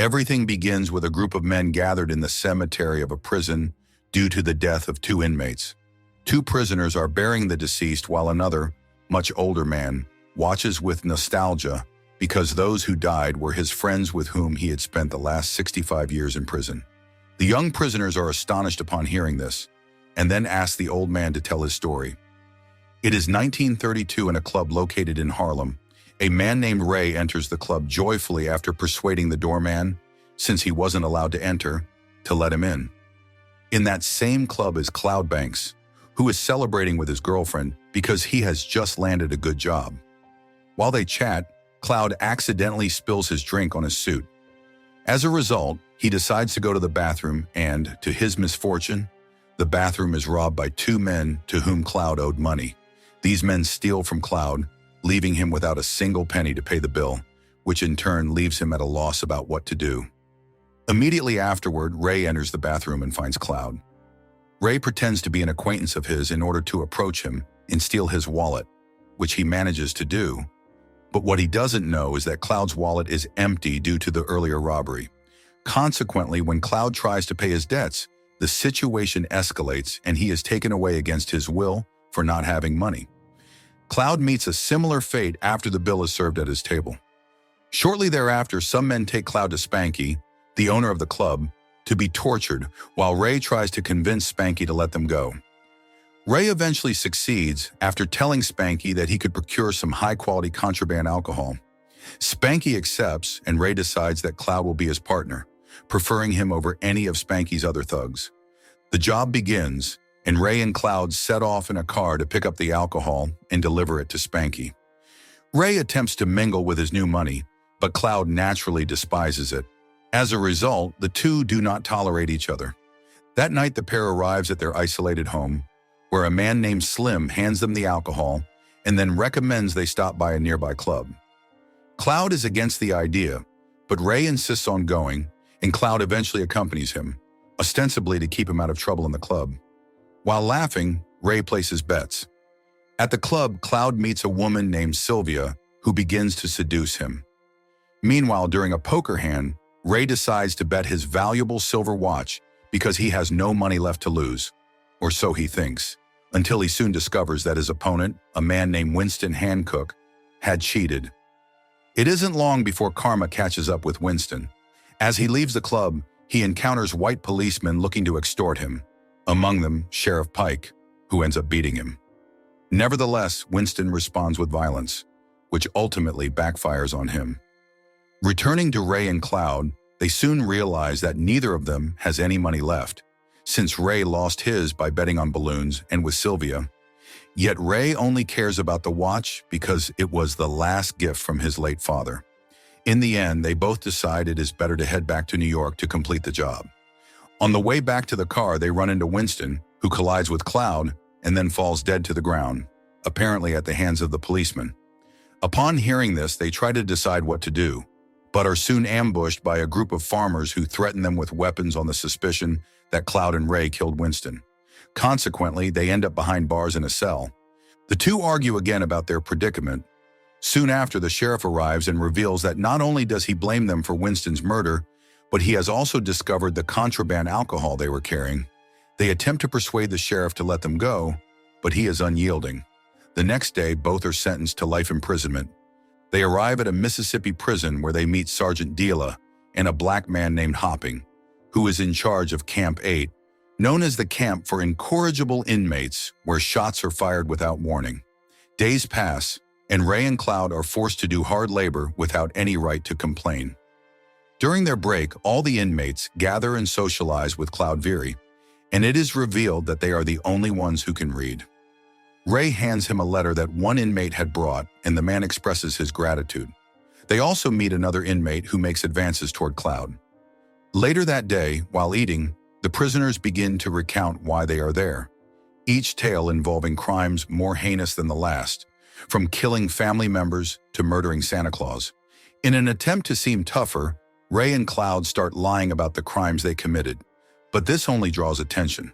Everything begins with a group of men gathered in the cemetery of a prison due to the death of two inmates. Two prisoners are burying the deceased while another, much older man, watches with nostalgia because those who died were his friends with whom he had spent the last 65 years in prison. The young prisoners are astonished upon hearing this, and then ask the old man to tell his story. It is 1932 in a club located in Harlem. A man named Ray enters the club joyfully after persuading the doorman, since he wasn't allowed to enter, to let him in. In that same club is Cloud Banks, who is celebrating with his girlfriend because he has just landed a good job. While they chat, Cloud accidentally spills his drink on his suit. As a result, he decides to go to the bathroom and, to his misfortune, the bathroom is robbed by two men to whom Cloud owed money. These men steal from Cloud, leaving him without a single penny to pay the bill, which in turn leaves him at a loss about what to do. Immediately afterward, Ray enters the bathroom and finds Cloud. Ray pretends to be an acquaintance of his in order to approach him and steal his wallet, which he manages to do. But what he doesn't know is that Cloud's wallet is empty due to the earlier robbery. Consequently, when Cloud tries to pay his debts, the situation escalates and he is taken away against his will for not having money. Cloud meets a similar fate after the bill is served at his table. Shortly thereafter, some men take Cloud to Spanky, the owner of the club, to be tortured, while Ray tries to convince Spanky to let them go. Ray eventually succeeds after telling Spanky that he could procure some high-quality contraband alcohol. Spanky accepts, and Ray decides that Cloud will be his partner, preferring him over any of Spanky's other thugs. The job begins, and Ray and Cloud set off in a car to pick up the alcohol and deliver it to Spanky. Ray attempts to mingle with his new money, but Cloud naturally despises it. As a result, the two do not tolerate each other. That night, the pair arrives at their isolated home, where a man named Slim hands them the alcohol and then recommends they stop by a nearby club. Cloud is against the idea, but Ray insists on going, and Cloud eventually accompanies him, ostensibly to keep him out of trouble in the club. While laughing, Ray places bets. At the club, Cloud meets a woman named Sylvia, who begins to seduce him. Meanwhile, during a poker hand, Ray decides to bet his valuable silver watch because he has no money left to lose, or so he thinks, until he soon discovers that his opponent, a man named Winston Hancock, had cheated. It isn't long before karma catches up with Winston. As he leaves the club, he encounters white policemen looking to extort him, among them Sheriff Pike, who ends up beating him. Nevertheless, Winston responds with violence, which ultimately backfires on him. Returning to Ray and Cloud, they soon realize that neither of them has any money left, since Ray lost his by betting on balloons and with Sylvia. Yet Ray only cares about the watch because it was the last gift from his late father. In the end, they both decide it is better to head back to New York to complete the job. On the way back to the car, they run into Winston, who collides with Cloud and then falls dead to the ground, apparently at the hands of the policeman. Upon hearing this, they try to decide what to do, but are soon ambushed by a group of farmers who threaten them with weapons on the suspicion that Cloud and Ray killed Winston. Consequently, they end up behind bars in a cell. The two argue again about their predicament. Soon after, the sheriff arrives and reveals that not only does he blame them for Winston's murder, but he has also discovered the contraband alcohol they were carrying. They attempt to persuade the sheriff to let them go, but he is unyielding. The next day, both are sentenced to life imprisonment. They arrive at a Mississippi prison where they meet Sergeant Deala and a black man named Hopping, who is in charge of Camp 8, known as the camp for incorrigible inmates where shots are fired without warning. Days pass, and Ray and Cloud are forced to do hard labor without any right to complain. During their break, all the inmates gather and socialize with Cloud Veery, and it is revealed that they are the only ones who can read. Ray hands him a letter that one inmate had brought, and the man expresses his gratitude. They also meet another inmate who makes advances toward Cloud. Later that day, while eating, the prisoners begin to recount why they are there, each tale involving crimes more heinous than the last, from killing family members to murdering Santa Claus. In an attempt to seem tougher, Ray and Cloud start lying about the crimes they committed, but this only draws attention.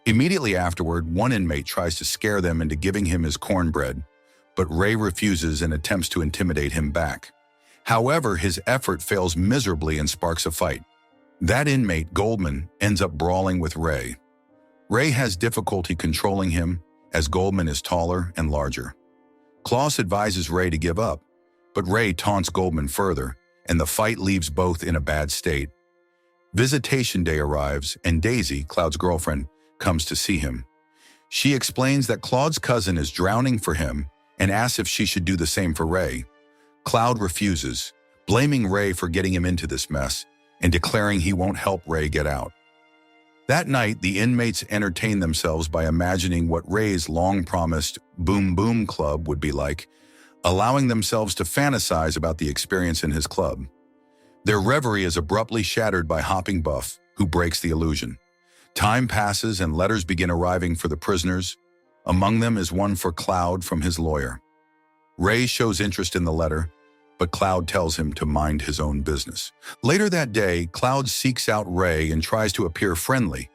Immediately afterward, one inmate tries to scare them into giving him his cornbread, but Ray refuses and attempts to intimidate him back. However, his effort fails miserably and sparks a fight. That inmate, Goldman, ends up brawling with Ray. Ray has difficulty controlling him, as Goldman is taller and larger. Klaus advises Ray to give up, but Ray taunts Goldman further, and the fight leaves both in a bad state. Visitation day arrives, and Daisy, Cloud's girlfriend, comes to see him. She explains that Claude's cousin is drowning for him and asks if she should do the same for Ray. Cloud refuses, blaming Ray for getting him into this mess and declaring he won't help Ray get out. That night, the inmates entertain themselves by imagining what Ray's long-promised Boom Boom Club would be like, allowing themselves to fantasize about the experience in his club. Their reverie is abruptly shattered by Hopping Buff, who breaks the illusion. Time passes and letters begin arriving for the prisoners. Among them is one for Cloud from his lawyer. Ray shows interest in the letter, but Cloud tells him to mind his own business. Later that day, Cloud seeks out Ray and tries to appear friendly.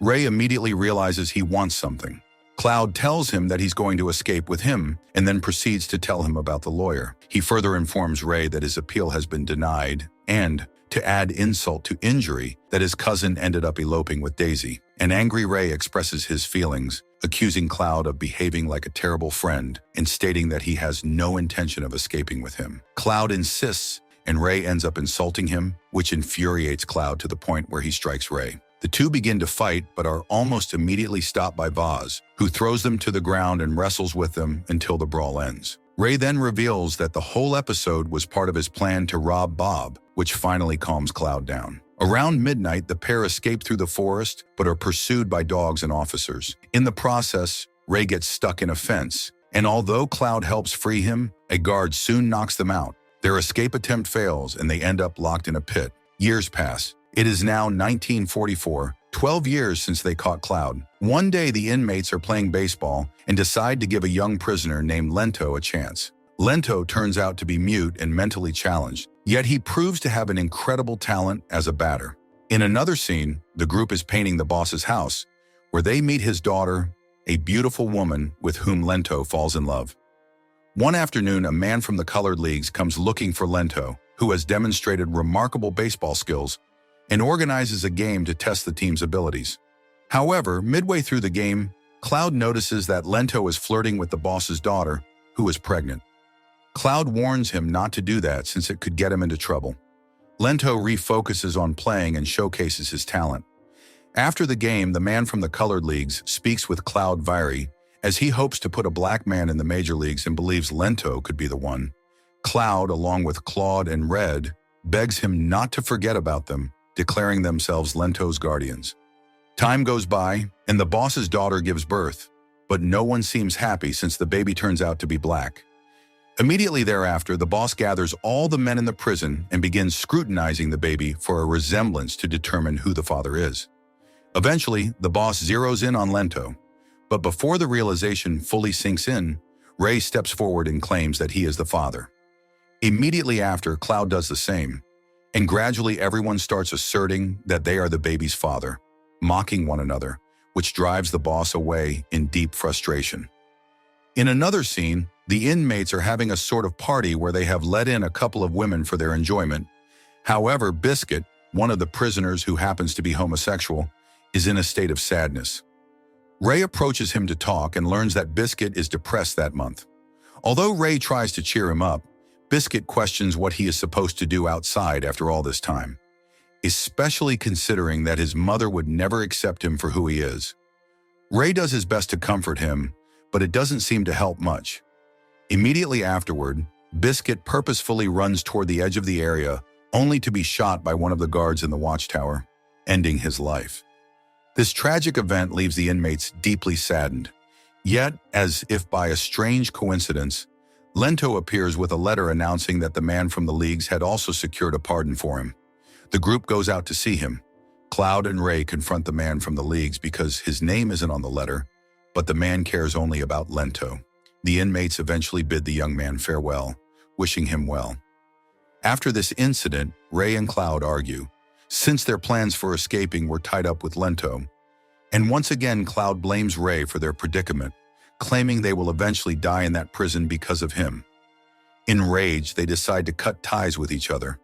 Ray immediately realizes he wants something. Cloud tells him that he's going to escape with him and then proceeds to tell him about the lawyer. He further informs Ray that his appeal has been denied and, to add insult to injury, that his cousin ended up eloping with Daisy. An angry Ray expresses his feelings, accusing Cloud of behaving like a terrible friend and stating that he has no intention of escaping with him. Cloud insists, and Ray ends up insulting him, which infuriates Cloud to the point where he strikes Ray. The two begin to fight, but are almost immediately stopped by Vaz, who throws them to the ground and wrestles with them until the brawl ends. Ray then reveals that the whole episode was part of his plan to rob Bob, which finally calms Cloud down. Around midnight, the pair escape through the forest, but are pursued by dogs and officers. In the process, Ray gets stuck in a fence, and although Cloud helps free him, a guard soon knocks them out. Their escape attempt fails, and they end up locked in a pit. Years pass. It is now 1944, 12 years since they caught Cloud. One day, the inmates are playing baseball and decide to give a young prisoner named Lento a chance. Lento turns out to be mute and mentally challenged, yet he proves to have an incredible talent as a batter. In another scene, the group is painting the boss's house, where they meet his daughter, a beautiful woman with whom Lento falls in love. One afternoon, a man from the colored leagues comes looking for Lento, who has demonstrated remarkable baseball skills, and organizes a game to test the team's abilities. However, midway through the game, Cloud notices that Lento is flirting with the boss's daughter, who is pregnant. Cloud warns him not to do that since it could get him into trouble. Lento refocuses on playing and showcases his talent. After the game, the man from the colored leagues speaks with Cloud Viry, as he hopes to put a black man in the major leagues and believes Lento could be the one. Cloud, along with Claude and Red, begs him not to forget about them, declaring themselves Lento's guardians. Time goes by, and the boss's daughter gives birth, but no one seems happy since the baby turns out to be black. Immediately thereafter, the boss gathers all the men in the prison and begins scrutinizing the baby for a resemblance to determine who the father is. Eventually, the boss zeroes in on Lento, but before the realization fully sinks in, Ray steps forward and claims that he is the father. Immediately after, Cloud does the same, and gradually everyone starts asserting that they are the baby's father, mocking one another, which drives the boss away in deep frustration. In another scene, the inmates are having a sort of party where they have let in a couple of women for their enjoyment. However, Biscuit, one of the prisoners who happens to be homosexual, is in a state of sadness. Ray approaches him to talk and learns that Biscuit is depressed that month. Although Ray tries to cheer him up, Biscuit questions what he is supposed to do outside after all this time, especially considering that his mother would never accept him for who he is. Ray does his best to comfort him, but it doesn't seem to help much. Immediately afterward, Biscuit purposefully runs toward the edge of the area, only to be shot by one of the guards in the watchtower, ending his life. This tragic event leaves the inmates deeply saddened. Yet, as if by a strange coincidence, Lento appears with a letter announcing that the man from the leagues had also secured a pardon for him. The group goes out to see him. Cloud and Ray confront the man from the leagues because his name isn't on the letter, but the man cares only about Lento. The inmates eventually bid the young man farewell, wishing him well. After this incident, Ray and Cloud argue, since their plans for escaping were tied up with Lento, and once again Cloud blames Ray for their predicament, claiming they will eventually die in that prison because of him. Enraged, they decide to cut ties with each other.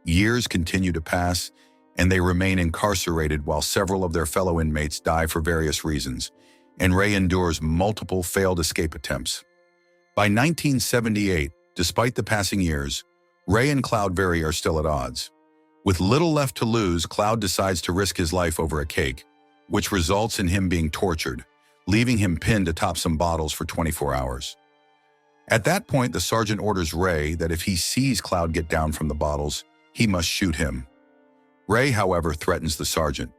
Years continue to pass, and they remain incarcerated while several of their fellow inmates die for various reasons, and Ray endures multiple failed escape attempts. By 1978, despite the passing years, Ray and Cloud Very are still at odds. With little left to lose, Cloud decides to risk his life over a cake, which results in him being tortured, leaving him pinned atop some bottles for 24 hours. At that point, the sergeant orders Ray that if he sees Cloud get down from the bottles, he must shoot him. Ray, however, threatens the sergeant,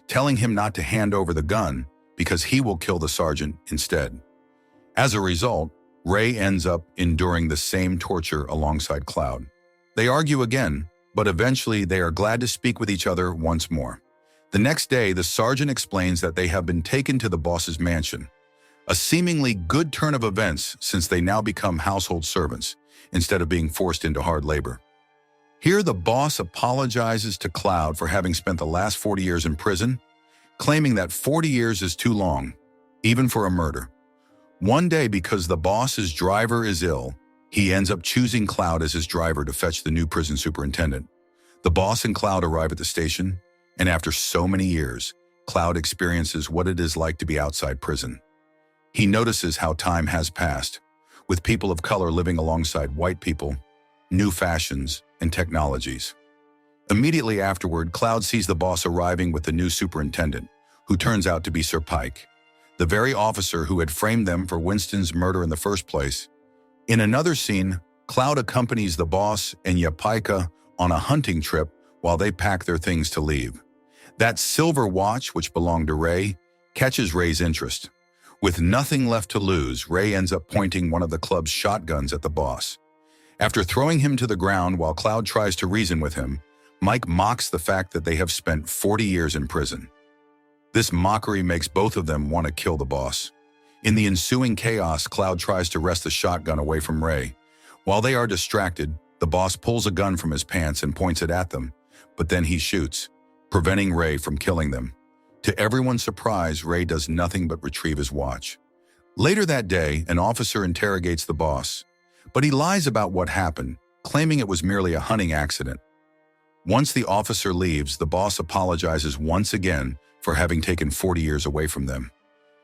telling him not to hand over the gun because he will kill the sergeant instead. As a result, Ray ends up enduring the same torture alongside Cloud. They argue again, but eventually they are glad to speak with each other once more. The next day, the sergeant explains that they have been taken to the boss's mansion, a seemingly good turn of events since they now become household servants instead of being forced into hard labor. Here, the boss apologizes to Cloud for having spent the last 40 years in prison, claiming that 40 years is too long, even for a murder. One day, because the boss's driver is ill, he ends up choosing Cloud as his driver to fetch the new prison superintendent. The boss and Cloud arrive at the station, and after so many years, Cloud experiences what it is like to be outside prison. He notices how time has passed, with people of color living alongside white people, new fashions, and technologies. Immediately afterward, Cloud sees the boss arriving with the new superintendent, who turns out to be Sir Pike, the very officer who had framed them for Winston's murder in the first place. In another scene, Cloud accompanies the boss and Yapika on a hunting trip while they pack their things to leave. That silver watch, which belonged to Ray, catches Ray's interest. With nothing left to lose, Ray ends up pointing one of the club's shotguns at the boss. After throwing him to the ground while Cloud tries to reason with him, Mike mocks the fact that they have spent 40 years in prison. This mockery makes both of them want to kill the boss. In the ensuing chaos, Cloud tries to wrest the shotgun away from Ray. While they are distracted, the boss pulls a gun from his pants and points it at them, but then he shoots, preventing Ray from killing them. To everyone's surprise, Ray does nothing but retrieve his watch. Later that day, an officer interrogates the boss, but he lies about what happened, claiming it was merely a hunting accident. Once the officer leaves, the boss apologizes once again for having taken 40 years away from them.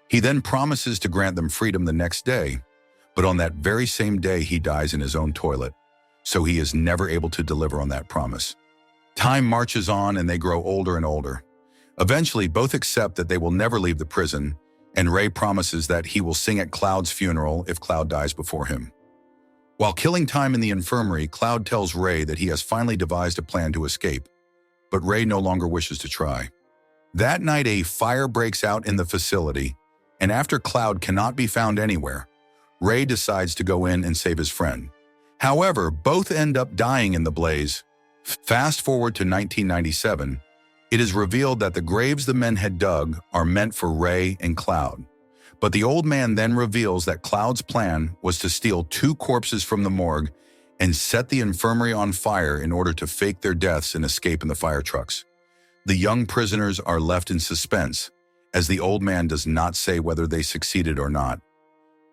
He then promises to grant them freedom the next day, but on that very same day he dies in his own toilet, so he is never able to deliver on that promise. Time marches on and they grow older and older. Eventually, both accept that they will never leave the prison, and Ray promises that he will sing at Cloud's funeral if Cloud dies before him. While killing time in the infirmary, Cloud tells Ray that he has finally devised a plan to escape, but Ray no longer wishes to try. That night, a fire breaks out in the facility, and after Cloud cannot be found anywhere, Ray decides to go in and save his friend. However, both end up dying in the blaze. Fast forward to 1997, it is revealed that the graves the men had dug are meant for Ray and Cloud. But the old man then reveals that Cloud's plan was to steal 2 corpses from the morgue and set the infirmary on fire in order to fake their deaths and escape in the fire trucks. The young prisoners are left in suspense, as the old man does not say whether they succeeded or not.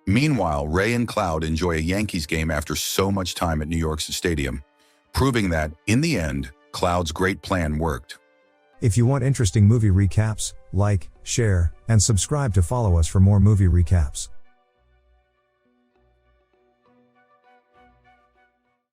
Meanwhile, Ray and Cloud enjoy a Yankees game after so much time at New York's stadium, proving that, in the end, Cloud's great plan worked. If you want interesting movie recaps, like, share, and subscribe to follow us for more movie recaps.